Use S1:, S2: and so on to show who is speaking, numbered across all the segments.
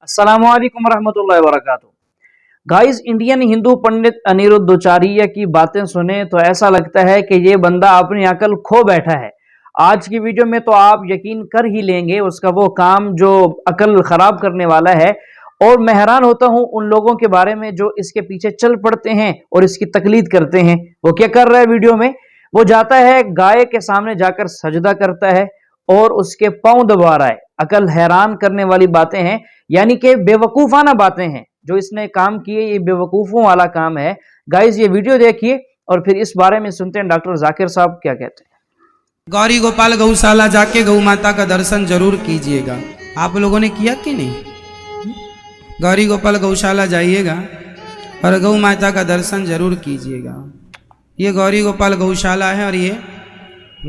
S1: अस्सलामुअलैकुम रहमतुल्लाहि व बरकातुहू। गाइस, इंडियन हिंदू पंडित अनिरुद्धाचार्य की बातें सुने तो ऐसा लगता है कि ये बंदा अपनी अकल खो बैठा है। आज की वीडियो में तो आप यकीन कर ही लेंगे उसका वो काम जो अकल खराब करने वाला है। और मैं हैरान होता हूं उन लोगों के बारे में जो इसके पीछे चल पड़ते हैं और इसकी तकलीद करते हैं। वो क्या कर रहा है वीडियो में? वो जाता है गाय के सामने जाकर सजदा करता है और उसके पांव दबा रहा है। अकल हैरान करने वाली बातें हैं, यानी कि बेवकूफाना बातें हैं जो इसने काम किए। ये बेवकूफों वाला काम है। गाइस, ये वीडियो देखिए और फिर इस बारे में सुनते हैं डॉक्टर जाकिर साहब क्या कहते हैं।
S2: गौरी गोपाल गौशाला जाके गौ माता का दर्शन जरूर कीजिएगा। आप लोगों ने किया कि नहीं? गौरी गोपाल गौशाला जाइएगा और गौ माता का दर्शन जरूर कीजिएगा। ये गौरी गोपाल गौशाला है और ये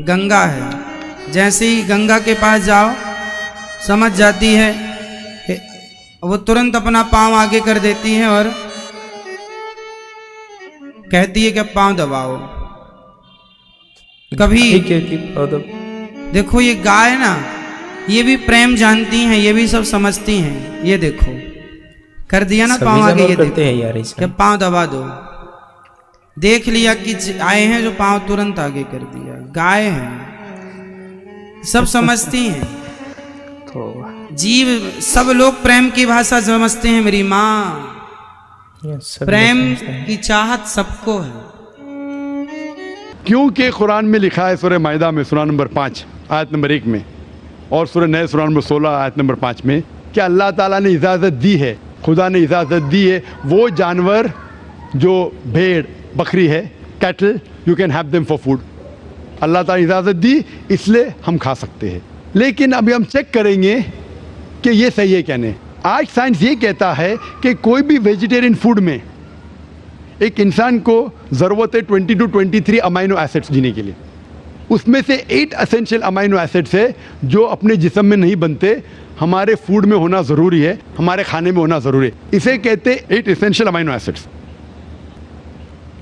S2: गंगा है। जैसे ही गंगा के पास जाओ समझ जाती है, वो तुरंत अपना पांव आगे कर देती है और कहती है कि पांव दबाओ। कभी देखो ये गाय ना, ये भी प्रेम जानती हैं, ये भी सब समझती हैं। ये देखो कर दिया ना पांव आगे, ये देखते हैं यार, क्या पांव दबा दो। देख लिया कि आए हैं जो पांव तुरंत आगे कर दिया। गाय हैं, सब समझती हैं। तो जीव सब लोग प्रेम की भाषा समझते हैं। मेरी माँ, प्रेम की चाहत सबको है।
S3: क्योंकि कुरान में लिखा है सूरह माइदा में सूरा नंबर 5 आयत नंबर 1 में और सूरह नए सूरा नंबर 16 आयत नंबर 5 में कि अल्लाह ताला ने इजाज़त दी है, खुदा ने इजाज़त दी है वो जानवर जो भेड़ बकरी है, cattle, you can have them for food. Allah ताला इजाज़त दी इसलिए हम खा सकते हैं। लेकिन अभी हम चेक करेंगे कि ये सही है क्या नहीं। आज साइंस ये कहता है कि कोई भी वेजिटेरियन फूड में एक इंसान को ज़रूरत है 20 to 23 अमाइनो एसिड्स जीने के लिए। उसमें से 8 एसेंशियल अमाइनो एसिड्स है जो अपने जिस्म में नहीं बनते, हमारे फूड में होना ज़रूरी है, हमारे खाने में होना ज़रूरी है। इसे कहते हैं 8 एसेंशियल अमाइनो एसिड्स।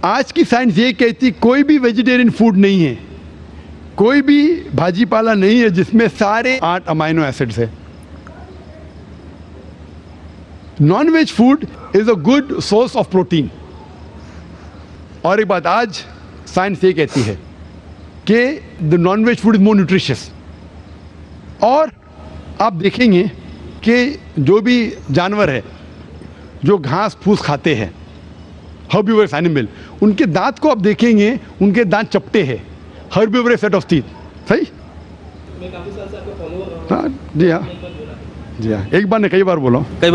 S3: आज की साइंस ये कहती कोई भी वेजिटेरियन फूड नहीं है, कोई भी भाजी पाला नहीं है जिसमें सारे 8 अमाइनो एसिड्स है। Non veg food is a good source of protein. और एक बात आज साइंस ये कहती है कि the non veg food is more nutritious. और आप देखेंगे कि जो भी जानवर है जो घास फूस खाते हैं, हर्बिवोरस एनिमल, उनके दांत को आप देखेंगे, उनके दांत चपटे हैं। Herbivores set of teeth. सही? हाँ जी, हाँ जी, हाँ। एक बार ने कई बार बोला है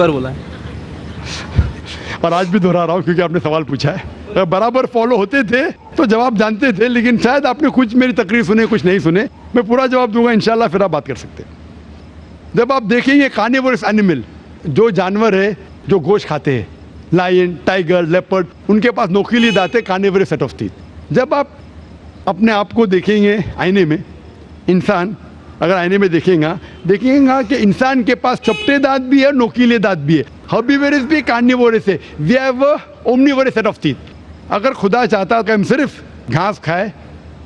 S3: और आज भी दोहरा रहा हूँ क्योंकि आपने सवाल पूछा है। बराबर फॉलो होते थे तो जवाब जानते थे, लेकिन शायद आपने कुछ मेरी तकरीर सुने, कुछ नहीं सुने। मैं पूरा जवाब दूंगा इंशाल्लाह, फिर आप बात कर सकते हैं। जब आप देखेंगे कार्निवोरस एनिमल, जो जानवर है जो गोश्त खाते हैं, लायन, टाइगर, लेपर्ड, उनके पास नोकीली दांत है, कार्निवोरस सेट ऑफ टीथ। जब आप अपने आप को देखेंगे आईने में, इंसान अगर आईने में देखेगा कि इंसान के पास चपटे दांत भी है, नोकीले दांत भी है। हर्बिवोरस भी कार्निवोरस है। We have omnivorous set of teeth. अगर खुदा चाहता कि हम सिर्फ घास खाए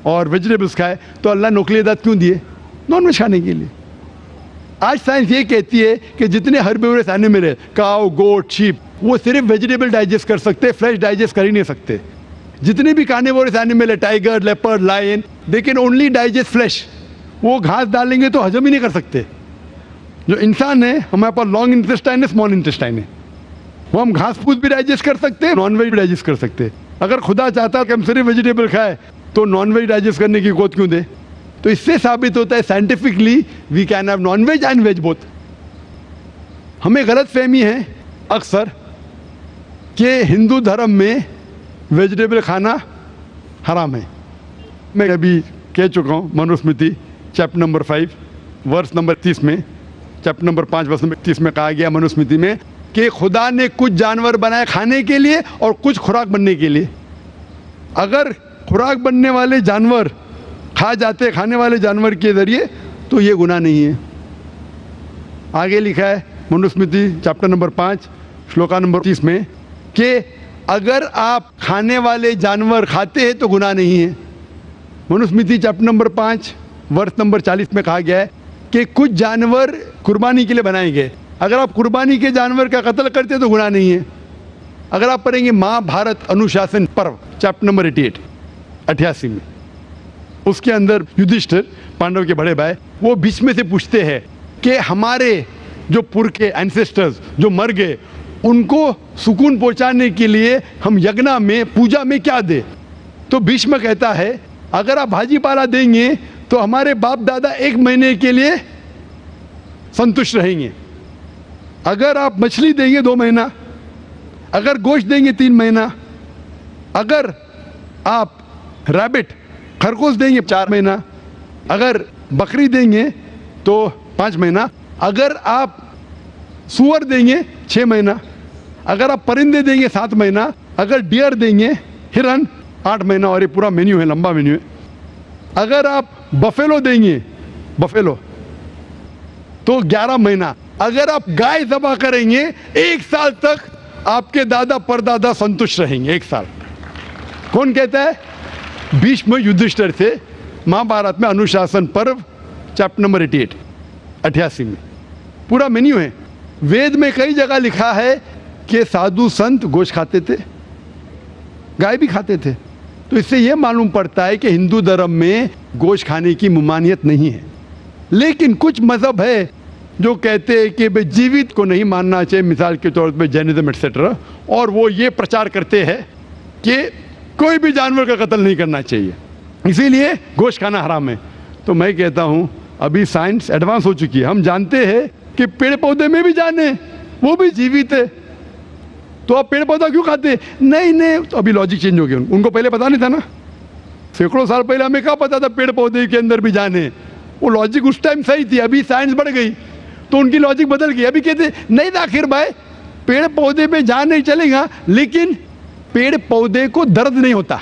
S3: और वेजिटेबल्स खाए तो अल्लाह नोकीले दांत क्यों दिए? नॉन वेज खाने के लिए। आज साइंस ये कहती है कि जितने हर्बिवोरस एनिमल है, काऊ, गोट, शीप, वो सिर्फ वेजिटेबल डाइजेस्ट कर सकते, फ्रेश डाइजेस्ट कर ही नहीं सकते। जितने भी कार्निवोरस एनिमल है, tiger, leopard, lion, they can only digest flesh. वो घास डालेंगे तो हजम ही नहीं कर सकते। जो इंसान है, हमारे पास लॉन्ग इंटेस्टाइन है, स्मॉल इंटेस्टाइन है। वो हम घास फूस भी डाइजेस्ट कर सकते हैं, नॉन वेज भी डाइजेस्ट कर सकते हैं। अगर खुदा चाहता कि हम सिर्फ वेजिटेबल खाए तो नॉन वेज डाइजेस्ट करने की गोद क्यों दे? तो इससे साबित होता है scientifically we can have non veg and veg both. हमें गलत फहमी है अक्सर कि हिंदू धर्म में वेजिटेबल खाना हराम है। मैं अभी कह चुका हूँ, Manusmriti chapter number 5 verse number 30 में, चैप्टर नंबर 5 वर्स नंबर 30 में कहा गया मनुस्मृति में कि खुदा ने कुछ जानवर बनाए खाने के लिए और कुछ खुराक बनने के लिए। अगर खुराक बनने वाले जानवर खा जाते खाने वाले जानवर के ज़रिए तो ये गुनाह नहीं है। आगे लिखा है Manusmriti chapter number 5 shloka number 30 में कि अगर आप खाने वाले जानवर खाते हैं तो गुनाह नहीं है। मनुस्मृति चैप्टर नंबर 5 वर्ष नंबर 40 में कहा गया है कि कुछ जानवर कुर्बानी के लिए बनाए गए, अगर आप कुर्बानी के जानवर का कत्ल करते तो गुनाह नहीं है। अगर आप पढ़ेंगे महाभारत अनुशासन पर्व चैप्टर नंबर 88 में, उसके अंदर युधिष्ठिर पांडव के बड़े भाई वो बीच में से पूछते हैं कि हमारे जो पुरखे एंसेस्टर्स जो मर गए उनको सुकून पहुंचाने के लिए हम यज्ञ में पूजा में क्या दे। तो भीष्म कहता है अगर आप भाजी पाला देंगे तो हमारे बाप दादा 1 महीने के लिए संतुष्ट रहेंगे। अगर आप मछली देंगे 2 महीना, अगर गोश्त देंगे 3 महीना, अगर आप रैबिट खरगोश देंगे 4 महीना, अगर बकरी देंगे तो 5 महीना, अगर आप सुअर देंगे 6 महीना, अगर आप परिंदे देंगे 7 महीना, अगर डियर देंगे हिरन 8 महीना। और ये पूरा मेन्यू है, लंबा मेन्यू है। अगर आप बफेलो देंगे बफेलो तो 11 महीना। अगर आप गाय ज़बह करेंगे 1 साल तक आपके दादा परदादा संतुष्ट रहेंगे। 1 साल। कौन कहता है? भीष्म युधिष्ठिर से महाभारत में अनुशासन पर्व चैप्टर नंबर 88 में पूरा मेन्यू है। वेद में कई जगह लिखा है कि साधु संत गोश्त खाते थे, गाय भी खाते थे। तो इससे यह मालूम पड़ता है कि हिंदू धर्म में गोश्त खाने की ममानियत नहीं है। लेकिन कुछ मजहब है जो कहते हैं कि भाई जीवित को नहीं मानना चाहिए, मिसाल के तौर पे जैनिज्म एक्सेट्रा, और वो ये प्रचार करते हैं कि कोई भी जानवर का कत्ल नहीं करना चाहिए, इसीलिए गोश्त खाना हराम है। तो मैं कहता हूँ अभी साइंस एडवांस हो चुकी है, हम जानते हैं कि पेड़ पौधे में भी जान है, वो भी जीवित है, तो आप पेड़ पौधा क्यों खाते? नहीं, तो अभी लॉजिक चेंज हो गया। उनको पहले पता नहीं था ना, सैकड़ों साल पहले हमें क्या पता था पेड़ पौधे के अंदर भी जान है। वो लॉजिक उस टाइम सही थी, अभी साइंस बढ़ गई तो उनकी लॉजिक बदल गई। अभी कहते नहीं आखिर भाई पेड़ पौधे पे जान नहीं चलेगा, लेकिन पेड़ पौधे को दर्द नहीं होता,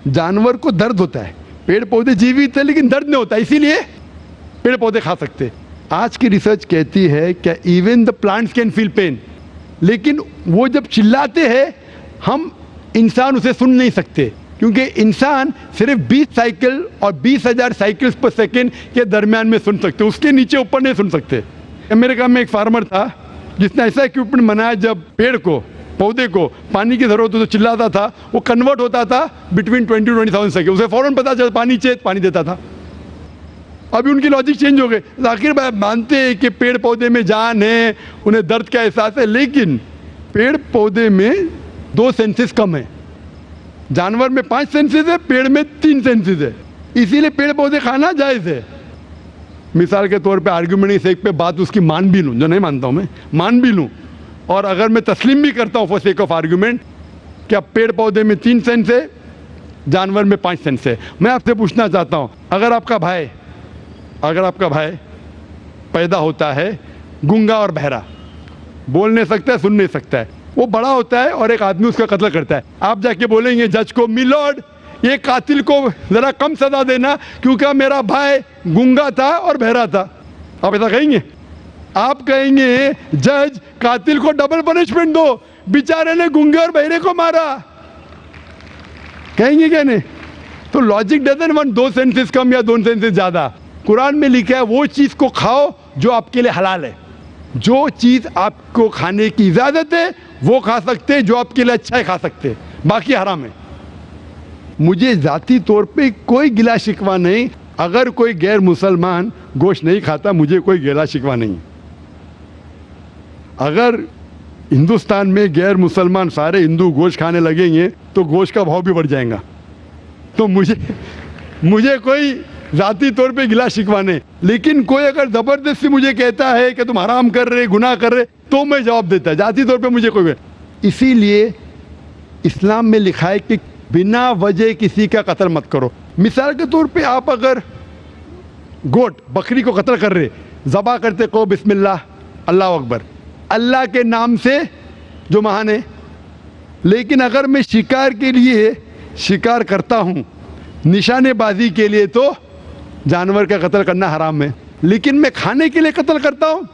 S3: जानवर को दर्द होता है। पेड़ पौधे जीवित है लेकिन दर्द नहीं होता, इसीलिए पेड़ पौधे खा सकते। आज की रिसर्च कहती है क्या even the plants can feel pain, लेकिन वो जब चिल्लाते हैं हम इंसान उसे सुन नहीं सकते, क्योंकि इंसान सिर्फ 20 साइकिल और 20,000 साइकिल्स पर सेकेंड के दरमियान में सुन सकते, उसके नीचे ऊपर नहीं सुन सकते। अमेरिका में एक फार्मर था जिसने ऐसा इक्विपमेंट बनाया, जब पेड़ को पौधे को पानी की जरूरत हो तो चिल्लाता था, वो कन्वर्ट होता था बिटवीन 20,000 सेकेंड, उसे फौरन पता चला पानी चाहिए, पानी देता था। अभी उनकी लॉजिक चेंज हो गई। आखिर मानते हैं कि पेड़ पौधे में जान है, उन्हें दर्द का एहसास है, लेकिन पेड़ पौधे में 2 सेंसेस कम है। जानवर में 5 सेंसेस है, पेड़ में 3 सेंसेस है, इसीलिए पेड़ पौधे खाना जायज़ है। मिसाल के तौर पे आर्ग्यूमेंट की सेक पे बात उसकी मान भी लूँ, जो नहीं मानता हूँ मैं, मान भी लूँ, और अगर मैं तस्लीम भी करता हूँ फॉर सेक ऑफ आर्ग्यूमेंट कि अब पेड़ पौधे में 3 सेंस है, जानवर में 5 सेंस है। मैं आपसे पूछना चाहता हूँ, अगर आपका भाई पैदा होता है गूंगा और बहरा, बोल नहीं सकता है, सुन नहीं सकता है, वो बड़ा होता है और एक आदमी उसका कत्ल करता है, आप जाके बोलेंगे जज को, मिलॉर्ड ये कातिल को ज़रा कम सजा देना क्योंकि मेरा भाई गूंगा था और बहरा था, आप ऐसा कहेंगे? आप कहेंगे जज कातिल को डबल पनिशमेंट दो, बेचारे ने गूंगे और बहरे को मारा, कहेंगे क्या नहीं? तो लॉजिक डजंट वांट 2 सेंसेस कम या 2 सेंसेस ज़्यादा। कुरान में लिखा है वो चीज़ को खाओ जो आपके लिए हलाल है, जो चीज़ आपको खाने की इजाज़त है वो खा सकते हैं, जो आपके लिए अच्छा है खा सकते हैं, बाकी हराम है। मुझे ज़ाती तौर पे कोई गिला शिकवा नहीं, अगर कोई गैर मुसलमान गोश्त नहीं खाता मुझे कोई गिला शिकवा नहीं। अगर हिंदुस्तान में गैर मुसलमान सारे हिंदू गोश्त खाने लगेंगे तो गोश्त का भाव भी बढ़ जाएगा। तो मुझे कोई ज़ाती तौर पे गिला शिकवा नहीं, लेकिन कोई अगर ज़बरदस्ती मुझे कहता है कि तुम हराम कर रहे, गुनाह कर रहे, तो मैं जवाब देता। ज़ाती तौर पे मुझे कोई, इसीलिए इस्लाम में लिखा है कि बिना वजह किसी का कत्ल मत करो। मिसाल के तौर पे आप अगर गोट बकरी को कत्ल कर रहे, ज़बा करते कहो बिस्मिल्लाह अल्लाह अकबर, अल्लाह के नाम से जो महान है। लेकिन अगर मैं शिकार के लिए शिकार करता हूँ, निशानेबाजी के लिए, तो जानवर का कत्ल करना हराम है। लेकिन मैं खाने के लिए कत्ल करता हूँ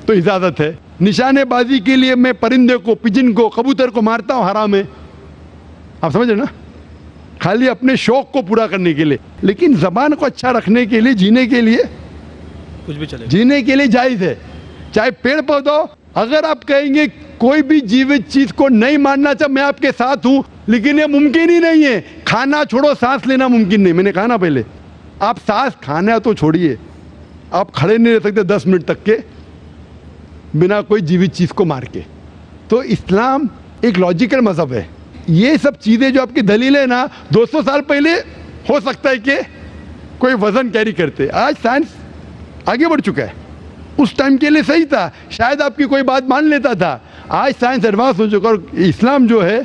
S3: तो इजाज़त है। निशानेबाजी के लिए मैं परिंदे को, पिजन को, कबूतर को मारता हूँ, हराम है। आप समझ रहे ना? खाली अपने शौक को पूरा करने के लिए, लेकिन ज़बान को अच्छा रखने के लिए, जीने के लिए कुछ भी चलेगा, जीने के लिए जायज़ है। चाहे पेड़ पौधा हो। अगर आप कहेंगे कोई भी जीवित चीज को नहीं मारना चाहिए, मैं आपके साथ हूं, लेकिन ये मुमकिन ही नहीं है। खाना छोड़ो, सांस लेना मुमकिन नहीं। मैंने कहा ना पहले, आप सांस खाना तो छोड़िए, आप खड़े नहीं रह सकते 10 मिनट तक के बिना कोई जीवित चीज को मार के। तो इस्लाम एक लॉजिकल मजहब है। ये सब चीजें जो आपकी दलील है ना, 200 साल पहले हो सकता है कि कोई वजन कैरी करते, आज साइंस आगे बढ़ चुका है। उस टाइम के लिए सही था, शायद आपकी कोई बात मान लेता था। आज साइंस एडवांस हो चुका और इस्लाम जो है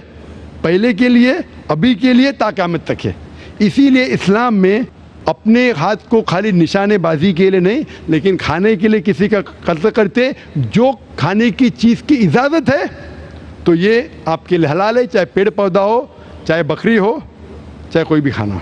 S3: पहले के लिए, अभी के लिए, ता क़यामत तक है। इसीलिए इस्लाम में अपने हाथ को खाली निशानेबाजी के लिए नहीं, लेकिन खाने के लिए किसी का कत्ल करते, जो खाने की चीज़ की इजाज़त है तो ये आपके लिए हलाल है, चाहे पेड़ पौधा हो, चाहे बकरी हो, चाहे कोई भी खाना हो।